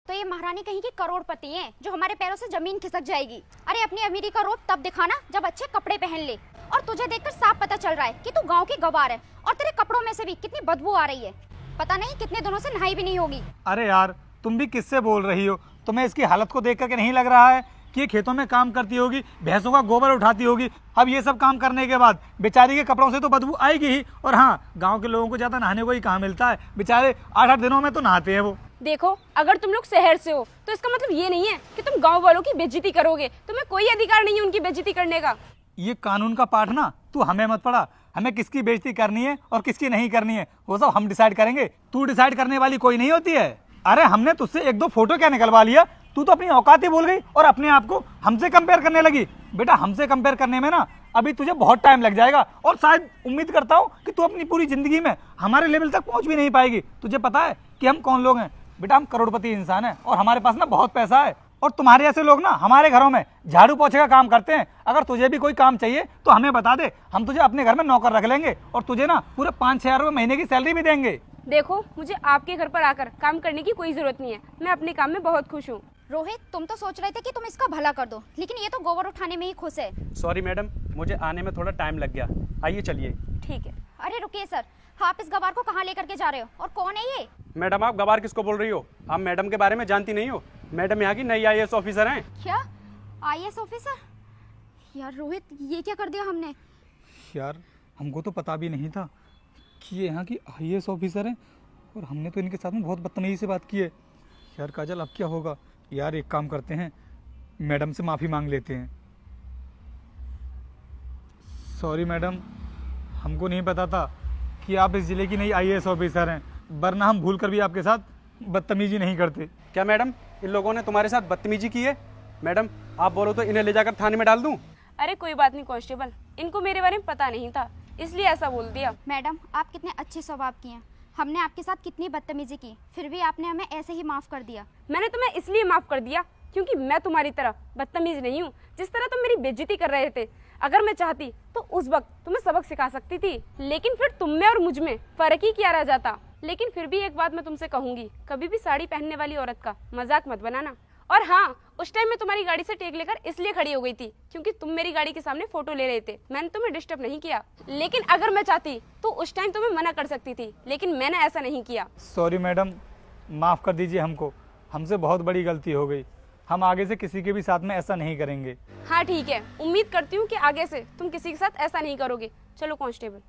तो ये महारानी कहीं की करोड़पति हैं जो हमारे पैरों से जमीन खिसक जाएगी। अरे अपनी अमीरी का रोब तब दिखाना जब अच्छे कपड़े पहन ले। और तुझे देखकर साफ पता चल रहा है कि तू गांव की गवार है और तेरे कपड़ों में से भी कितनी बदबू आ रही है। पता नहीं कितने दिनों से नहाई भी नहीं होगी। अरे यार तुम भी किससे बोल रही हो? तुम्हें इसकी हालत को देख करके नहीं लग रहा है कि ये खेतों में काम करती होगी, भैंसों का गोबर उठाती होगी? अब ये सब काम करने के बाद बेचारी के कपड़ों से तो बदबू आएगी ही। और हाँ, गांव के लोगों को ज्यादा नहाने को ही कहाँ मिलता है, बेचारे 8-8 दिनों में तो नहाते हैं वो। देखो, अगर तुम लोग शहर से हो तो इसका मतलब ये नहीं है कि तुम गांव वालों की बेइज्जती करोगे। तुम्हें कोई अधिकार नहीं है उनकी बेइज्जती करने का। ये कानून का पाठ ना तू हमें मत पढ़ा। हमें किसकी बेइज्जती करनी है और किसकी नहीं करनी है वो सब हम डिसाइड करेंगे। तू डिसाइड करने वाली कोई नहीं होती है। अरे हमने तुझसे 1-2 फोटो क्या निकलवा लिया, तू तो अपनी औकात ही भूल गई और अपने आप को हमसे कंपेयर करने लगी। बेटा हमसे कंपेयर करने में ना अभी तुझे बहुत टाइम लग जाएगा और शायद उम्मीद करता हूँ कि तू अपनी पूरी जिंदगी में हमारे लेवल तक पहुंच भी नहीं पाएगी। तुझे पता है कि हम कौन लोग हैं? बेटा हम करोड़पति इंसान हैं और हमारे पास ना बहुत पैसा है। और तुम्हारे ऐसे लोग ना हमारे घरों में झाड़ू पोछे का काम करते हैं। अगर तुझे भी कोई काम चाहिए तो हमें बता दे, हम तुझे अपने घर में नौकर रख लेंगे और तुझे ना पूरे 5-6 हज़ार रुपये महीने की सैलरी भी देंगे। देखो, मुझे आपके घर पर आकर काम करने की कोई जरूरत नहीं है। मैं अपने काम में बहुत खुश हूँ। रोहित तुम तो सोच रहे थे कि तुम इसका भला कर दो, लेकिन ये तो गोबर उठाने में ही खुश है। सॉरी मैडम, मुझे आने में थोड़ा टाइम लग गया। आइए चलिए। ठीक है। अरे रुकिए सर, आप इस गवार को कहाँ लेकर के जा रहे हो और कौन है ये? मैडम आप गवार किसको बोल रही हो? आप मैडम के बारे में जानती नहीं हो? मैडम यहाँ की नई IAS ऑफिसर हैं। क्या IAS ऑफिसर? यार रोहित ये क्या कर दिया हमने? यार हमको तो पता भी नहीं था कि ये यहाँ की IAS ऑफिसर हैं और हमने तो इनके साथ में बहुत बदतमीजी से बात की है। यार काजल अब क्या होगा? यार एक काम करते हैं, मैडम से माफ़ी मांग लेते हैं। सॉरी मैडम, हमको नहीं पता था कि आप इस ज़िले की नई IAS ऑफिसर हैं, वरना हम भूल कर भी आपके साथ बदतमीजी नहीं करते। क्या मैडम इन लोगों ने तुम्हारे साथ बदतमीजी की है? मैडम आप बोलो तो इन्हें ले जाकर थाने में डाल दूँ? अरे कोई बात नहीं कांस्टेबल, इनको मेरे बारे में पता नहीं था इसलिए ऐसा बोल दिया। मैडम आप कितने अच्छे स्वभाव की हैं। हमने आपके साथ कितनी बदतमीजी की, फिर भी आपने हमें ऐसे ही माफ़ कर दिया। मैंने तुम्हें इसलिए माफ कर दिया क्योंकि मैं तुम्हारी तरह बदतमीज नहीं हूँ जिस तरह तुम मेरी बेइज्जती कर रहे थे। अगर मैं चाहती तो उस वक्त तुम्हें सबक सिखा सकती थी, लेकिन फिर तुम में और मुझ में फर्क ही क्या रह जाता। लेकिन फिर भी एक बात मैं तुमसे कहूंगी, कभी भी साड़ी पहनने वाली औरत का मजाक मत बनाना। और हाँ, उस टाइम मैं तुम्हारी गाड़ी से टेक लेकर इसलिए खड़ी हो गई थी क्योंकि तुम मेरी गाड़ी के सामने फोटो ले रहे थे। मैंने तुम्हें डिस्टर्ब नहीं किया, लेकिन अगर मैं चाहती तो उस टाइम तुम्हें मना कर सकती थी, लेकिन मैंने ऐसा नहीं किया। सॉरी मैडम, माफ़ कर दीजिए हमको, हमसे बहुत बड़ी गलती हो गई। हम आगे से किसी के भी साथ में ऐसा नहीं करेंगे। हाँ ठीक है, उम्मीद करती हूँ कि आगे से तुम किसी के साथ ऐसा नहीं करोगे। चलो कांस्टेबल।